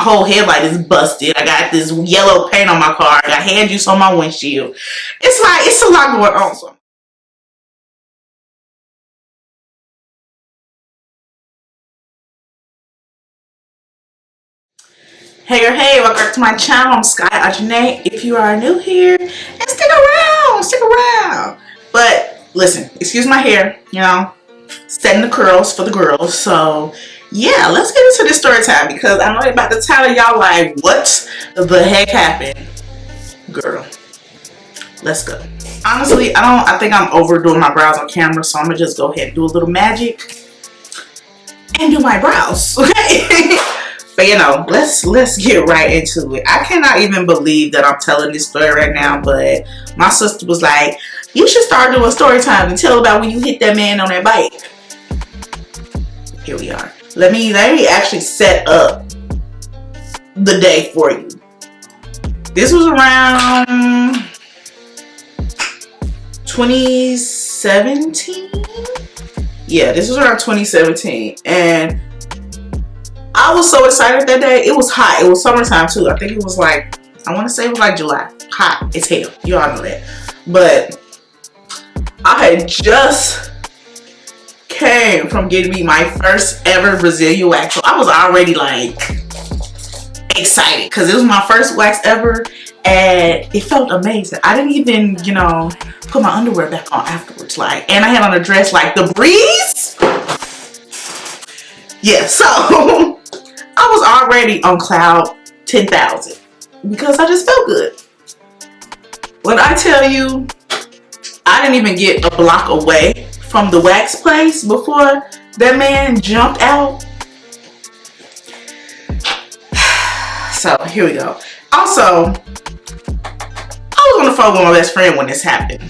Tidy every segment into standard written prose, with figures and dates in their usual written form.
whole headlight is busted. I got this yellow paint on my car. I got hand juice on my windshield. It's like, it's a lot going on. So hey, welcome back to my channel. I'm Sky.Onjahnae. If you are new here, and stick around. But listen, excuse my hair, you know, setting the curls for the girls. So yeah, let's get into this story time, because I know they're about to tell y'all like, what the heck happened? Girl, let's go. Honestly, I think I'm overdoing my brows on camera, so I'm gonna just go ahead and do a little magic and do my brows, okay? But you know, let's get right into it. I cannot even believe that I'm telling this story right now, but my sister was like, you should start doing story time and tell about when you hit that man on that bike. Here we are. Let me actually set up the day for you. This was around 2017. Yeah, this was around 2017, and I was so excited that day. It was hot. It was summertime too. I think it was like, I want to say it was like July. Hot as hell. You all know that. But I had just came from getting me my first ever Brazilian wax. So I was already like excited because it was my first wax ever, and it felt amazing. I didn't even, you know, put my underwear back on afterwards. Like, and I had on a dress like the breeze. Yeah, so I was already on cloud 10,000 because I just felt good. When I tell you, I didn't even get a block away from the wax place before that man jumped out. So here we go. Also, I was on the phone with my best friend when this happened.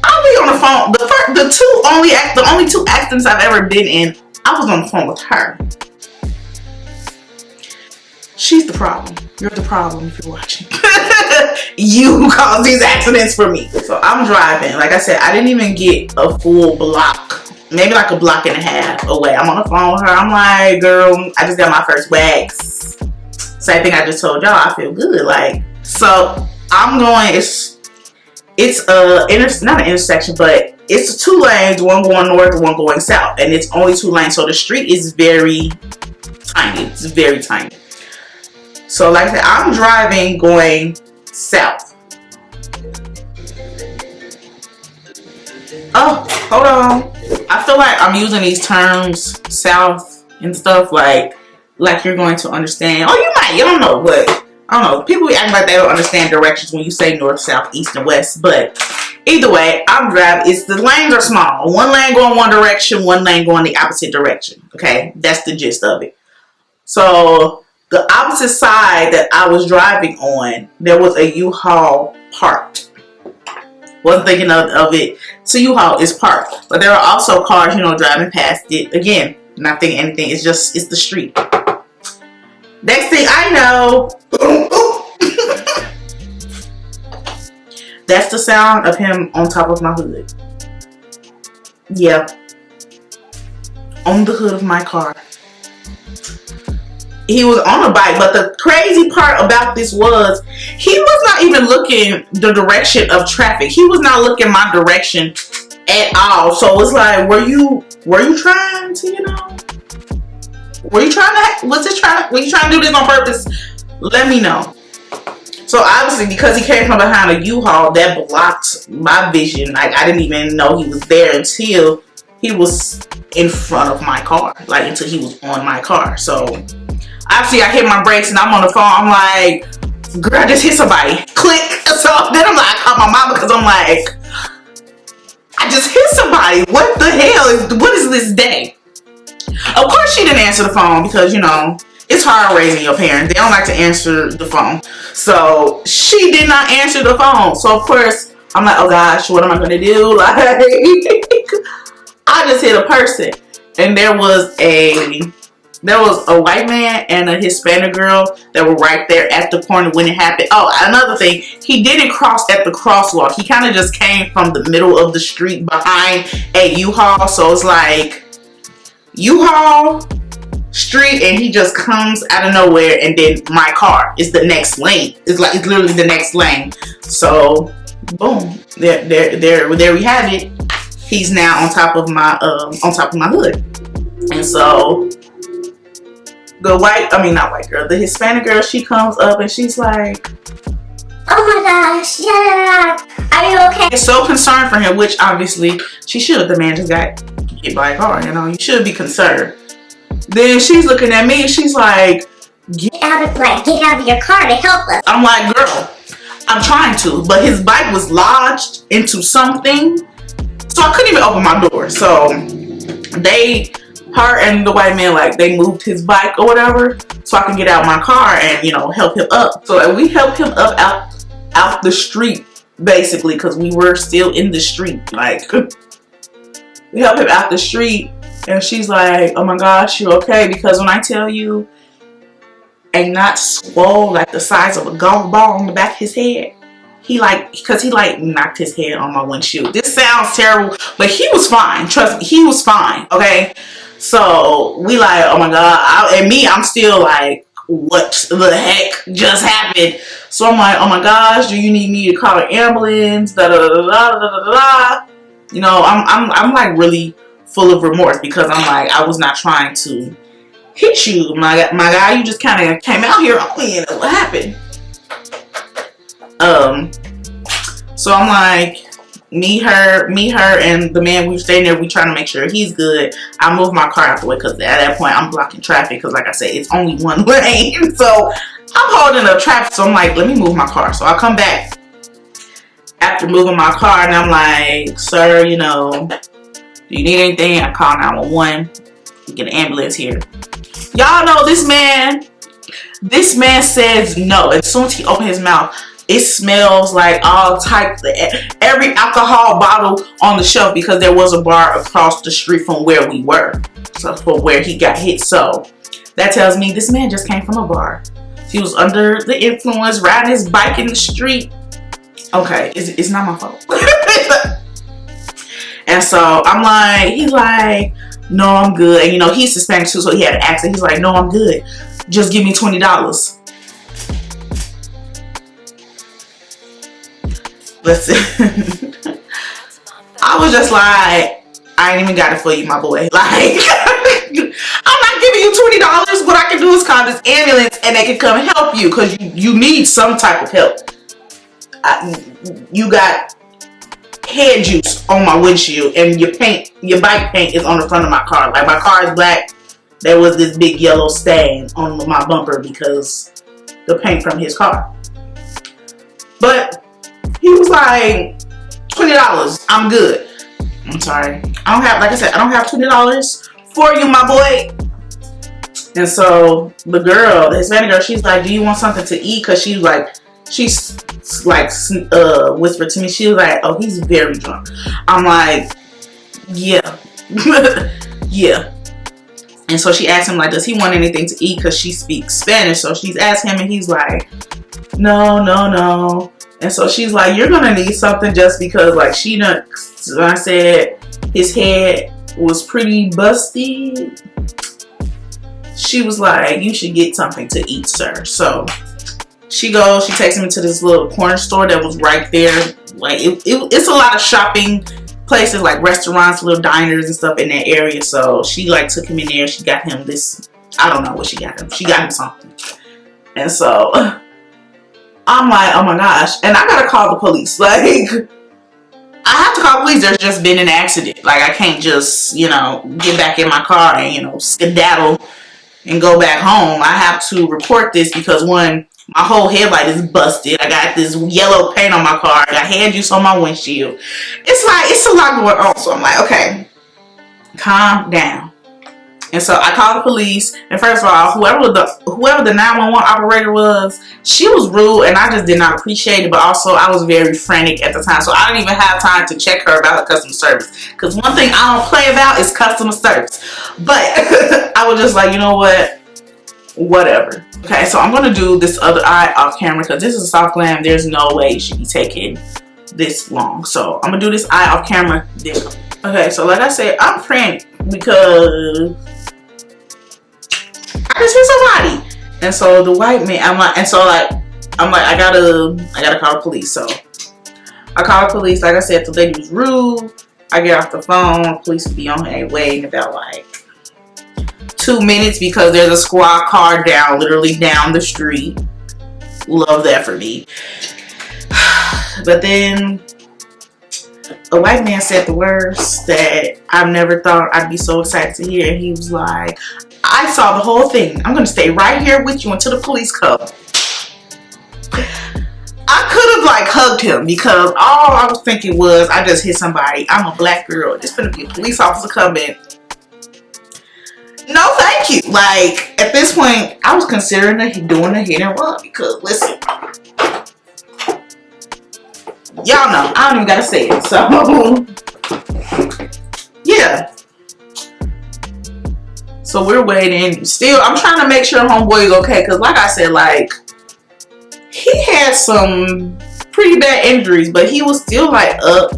I'll be on the phone. The only two accidents I've ever been in, I was on the phone with her. She's the problem. You're the problem if you're watching. You caused these accidents for me. So I'm driving. Like I said, I didn't even get a full block. Maybe like a block and a half away. I'm on the phone with her. I'm like, girl, I just got my first wax. Same thing I just told y'all. I feel good. Like, so I'm going, it's not an intersection, but it's 2 lanes, one going north, one going south, and it's only 2 lanes. So the street is very tiny. It's very tiny. So like I said, I'm driving going south. Oh, hold on. I feel like I'm using these terms, south and stuff, like you're going to understand. Oh, you might. You don't know, but I don't know. People be acting like they don't understand directions when you say north, south, east, and west. But either way, I'm driving. The lanes are small. 1 lane going one direction, 1 lane going the opposite direction. Okay, that's the gist of it. So the opposite side that I was driving on, there was a U-Haul parked. Wasn't thinking of it. So U-Haul is parked, but there are also cars, you know, driving past it. Again, not thinking anything. It's the street. Next thing I know, that's the sound of him on top of my hood. Yeah, on the hood of my car. He was on a bike, but the crazy part about this was he was not even looking the direction of traffic. He was not looking my direction at all. So it's like, were you trying to, you know, were you trying to do this on purpose? Let me know. So obviously, because he came from behind a U-Haul, that blocked my vision. Like, I didn't even know he was there until he was in front of my car, like until he was on my car. So obviously I hit my brakes and I'm on the phone. I'm like, girl, I just hit somebody. Click. So then I'm like, I call my mom because I'm like, I just hit somebody. What the hell what is this day? Of course she didn't answer the phone because, you know, it's hard raising your parents. They don't like to answer the phone. So she did not answer the phone. So of course I'm like, oh gosh, what am I going to do? Like, I just hit a person, and there was a white man and a Hispanic girl that were right there at the corner when it happened. Oh, another thing, he didn't cross at the crosswalk. He kind of just came from the middle of the street behind a U-Haul. So it's like, U-Haul, street and he just comes out of nowhere, and then my car is the next lane. It's literally the next lane. So boom, there we have it. He's now on top of my hood. And so the Hispanic girl, she comes up and she's like, oh my gosh, yeah, are you okay? So concerned for him, which obviously she should. The man just got hit by a car, you know, you should be concerned. Then she's looking at me and she's like, get out of your car to help us. I'm like, girl, I'm trying to, but his bike was lodged into something, so I couldn't even open my door. So her and the white man, like, they moved his bike or whatever so I can get out my car and, you know, help him up. So we helped him up out the street, basically, because we were still in the street. Like, we helped him out the street, and she's like, oh my gosh, you okay? Because when I tell you, a knot swole like the size of a golf ball on the back of his head, he knocked his head on my windshield. This sounds terrible, but he was fine. Trust me, he was fine. Okay, so we like, oh my god, I'm still like, what the heck just happened? So I'm like, oh my gosh, do you need me to call an ambulance? Da da da da da da da. You know, I'm like really full of remorse because I'm like, I was not trying to hit you, my guy. You just kind of came out here on me, and what happened? So I'm like, me, her, and the man we were staying there, we trying to make sure he's good. I moved my car out the way because at that point I'm blocking traffic because, like I said, it's only one lane. So I'm holding up traffic. So I'm like, let me move my car. So I come back after moving my car and I'm like, sir, you know, do you need anything? I call 911. Get an ambulance here. Y'all know this man says no. As soon as he opened his mouth, it smells like all types of every alcohol bottle on the shelf because there was a bar across the street from where we were. So from where he got hit. So that tells me this man just came from a bar. He was under the influence, riding his bike in the street. Okay, it's not my fault. And so I'm like, he's like, no, I'm good. And you know, he's Hispanic too, so he had an accent. He's like, no, I'm good. Just give me $20. Listen, I was just like, I ain't even got it for you, my boy. Like, I'm not giving you $20. What I can do is call this ambulance and they can come help you because you need some type of help. You got head juice on my windshield and your bike paint is on the front of my car. Like, my car is black. There was this big yellow stain on my bumper because the paint from his car. But he was like, $20, I'm good. I'm sorry. I don't have $20 for you, my boy. And so the girl, the Hispanic girl, she's like, do you want something to eat? Because she's like whispered to me, she was like, oh, he's very drunk. I'm like, yeah. Yeah. And so she asked him, like, does he want anything to eat? Because she speaks Spanish. So she's asked him and he's like, no. And so she's like, you're going to need something just because, like, so I said his head was pretty busty. She was like, you should get something to eat, sir. So she takes him to this little corner store that was right there. Like, it's a lot of shopping places, like restaurants, little diners and stuff in that area. So she like took him in there. She got him this, I don't know what she got him. She got him something. And so I'm like, oh my gosh. And I gotta call the police. Like, I have to call the police. There's just been an accident. Like, I can't just, you know, get back in my car and, you know, skedaddle and go back home. I have to report this because, one, my whole headlight is busted. I got this yellow paint on my car. I got hand juice on my windshield. It's a lot going on. So I'm like, okay, calm down. And so I called the police. And first of all, whoever the 911 operator was, she was rude, and I just did not appreciate it. But also, I was very frantic at the time, so I didn't even have time to check her about her customer service. Because one thing I don't play about is customer service. But I was just like, you know what? Whatever. Okay, so I'm gonna do this other eye off camera because this is a soft glam. There's no way it should be taking this long. So I'm gonna do this eye off camera. Okay, so like I said, I'm frantic because just hit somebody. And so the white man, I'm like, I gotta call the police. So I called the police. Like I said, the lady was rude. I get off the phone. Police will be on their way in about like 2 minutes because there's a squad car literally down the street. Love that for me. But then a white man said the words that I never thought I'd be so excited to hear. And he was like, I saw the whole thing. I'm going to stay right here with you until the police come. I could have like hugged him because all I was thinking was, I just hit somebody. I'm a black girl. There's going to be a police officer coming. No, thank you. Like, at this point, I was considering doing a hit and run because, listen, y'all know, I don't even gotta say it. So, yeah. So we're waiting. Still, I'm trying to make sure homeboy is okay because, like I said, like, he had some pretty bad injuries, but he was still like up,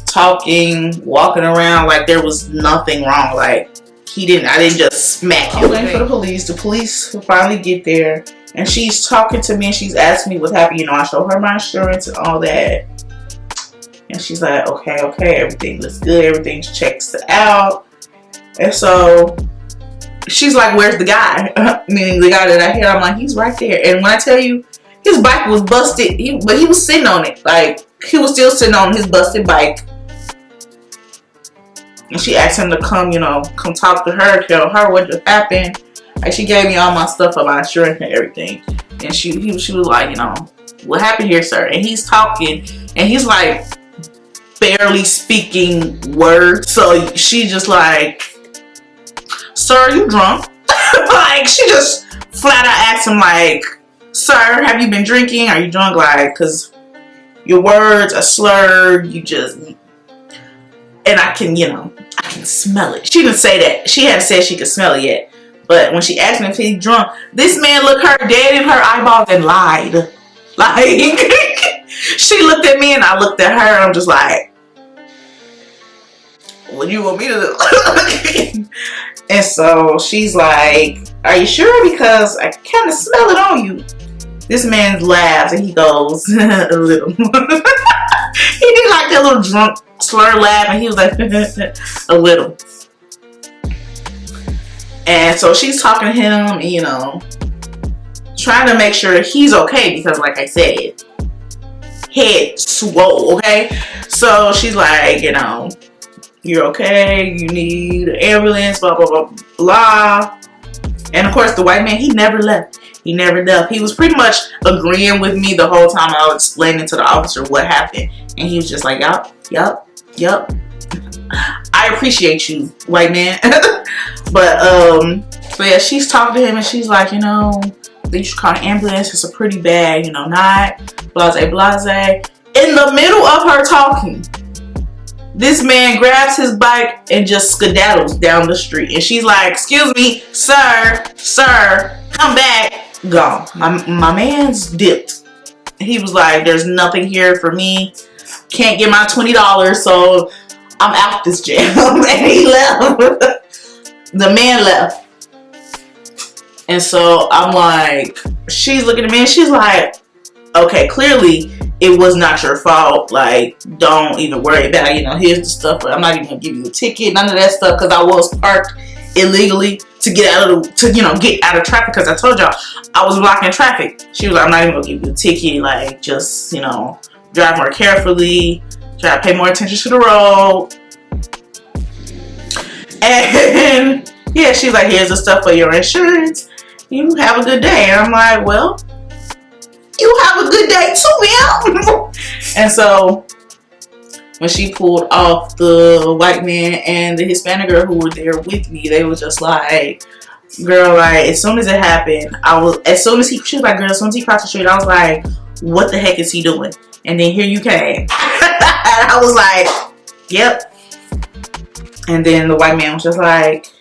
talking, walking around like there was nothing wrong. Like, I didn't just smack him. I'm waiting for the police. The police will finally get there. And she's talking to me and she's asking me what happened. You know, I show her my insurance and all that. And she's like, okay, everything looks good. Everything checks out. And so she's like, where's the guy? Meaning the guy that I hit. I'm like, he's right there. And when I tell you, his bike was busted. But he was sitting on it. Like, he was still sitting on his busted bike. And she asked him to come, you know, come talk to her, tell her what just happened. Like, she gave me all my stuff for my insurance and everything. And she was like, you know, what happened here, sir? And he's talking, and he's like barely speaking words. So she just like, sir, are you drunk? Like, she just flat out asked him like, sir, have you been drinking? Are you drunk? Like, because your words are slurred. You just, and I can, you know, I can smell it. She didn't say that. She hadn't said she could smell it yet. But when she asked me if he's drunk, this man looked her dead in her eyeballs and lied. Like, she looked at me and I looked at her and I'm just like, what do you want me to do? And so she's like, are you sure? Because I kind of smell it on you. This man laughs and he goes, a little. He did like that little drunk slur laugh and he was like, a little. And so she's talking to him and, you know, trying to make sure he's okay because, like I said, head swole, okay? So she's like, you know, you're okay, you need an ambulance, blah, blah, blah, blah. And, of course, the white man, he never left. He never left. He was pretty much agreeing with me the whole time I was explaining to the officer what happened. And he was just like, yup. I appreciate you, white man. But yeah, she's talking to him and she's like, you know, I think you should call an ambulance. It's a pretty bad, you know, not blase. In the middle of her talking, this man grabs his bike and just skedaddles down the street. And she's like, excuse me, sir, come back. Gone. My man's dipped. He was like, there's nothing here for me. Can't get my $20, so I'm out this jam. And he left. The man left. And so I'm like, she's looking at me and she's like, okay, clearly it was not your fault. Like, don't even worry about it. You know, here's the stuff, but I'm not even gonna give you a ticket, none of that stuff, because I was parked illegally to get out of get out of traffic, because I told y'all I was blocking traffic. She was like, I'm not even gonna give you a ticket, like, just, you know, drive more carefully, try to pay more attention to the road. And yeah, she's like, here's the stuff for your insurance. You have a good day. And I'm like, well, you have a good day too, man. And so when she pulled off, the white man and the Hispanic girl who were there with me, they were just like, girl, like, as soon as it happened, she was like, girl, as soon as he crossed the street, I was like, what the heck is he doing? And then here you came. And I was like, yep. And then the white man was just like,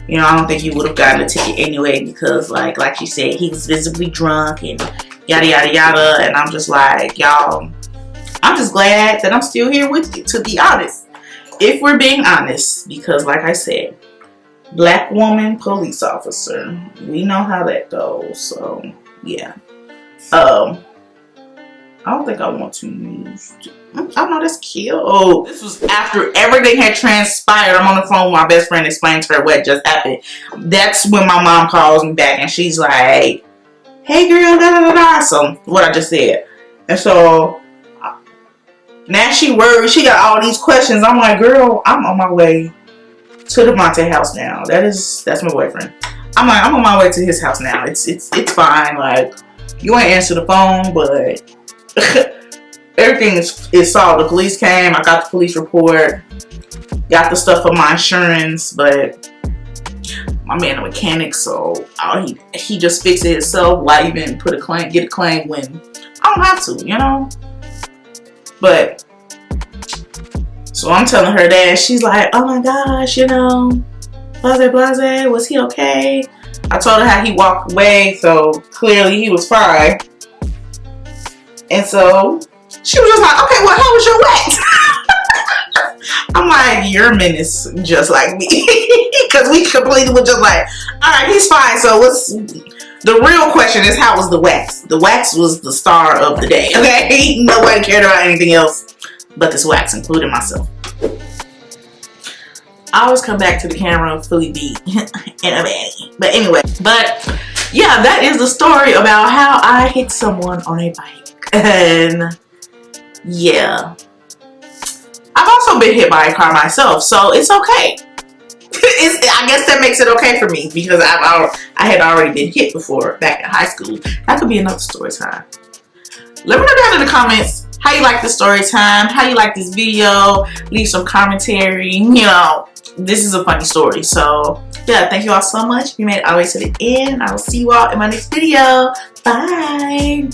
you know, I don't think you would have gotten a ticket anyway, because like she said, he was visibly drunk and yada yada yada. And I'm just like, y'all, I'm just glad that I'm still here with you, to be honest, if we're being honest, because like I said, Black woman police officer. We know how that goes. So yeah. I don't think I want to use. Oh no, that's cute. Oh, this was after everything had transpired. I'm on the phone with my best friend explaining to her what just happened. That's when my mom calls me back and she's like, "Hey girl, da da da da." So what I just said. And so now she worried. She got all these questions. I'm like, girl, I'm on my way to the Monte house now. That's my boyfriend. I'm like, I'm on my way to his house now. It's fine. Like, you ain't answer the phone, but everything is solved. The police came. I got the police report. Got the stuff for my insurance, but my man a mechanic, so he just fixed it himself. Why even get a claim when I don't have to, you know? But so I'm telling her that, she's like, oh my gosh, you know, blase, was he okay? I told her how he walked away, so clearly he was fine. And so she was just like, okay, well, how was your wax? I'm like, your menace just like me. Because we completely were just like, all right, he's fine. So what's the real question is, how was the wax? The wax was the star of the day, okay? Nobody cared about anything else but this wax, including myself. I always come back to the camera fully beat in a baddie. But anyway, yeah, that is the story about how I hit someone on a bike. And yeah, I've also been hit by a car myself, so it's okay. I guess that makes it okay for me because I had already been hit before back in high school. That could be another story time. Let me know down in the comments how you like the story time, how you like this video. Leave some commentary. You know, this is a funny story. So yeah, thank you all so much. If you made it all the way to the end, I will see you all in my next video. Bye.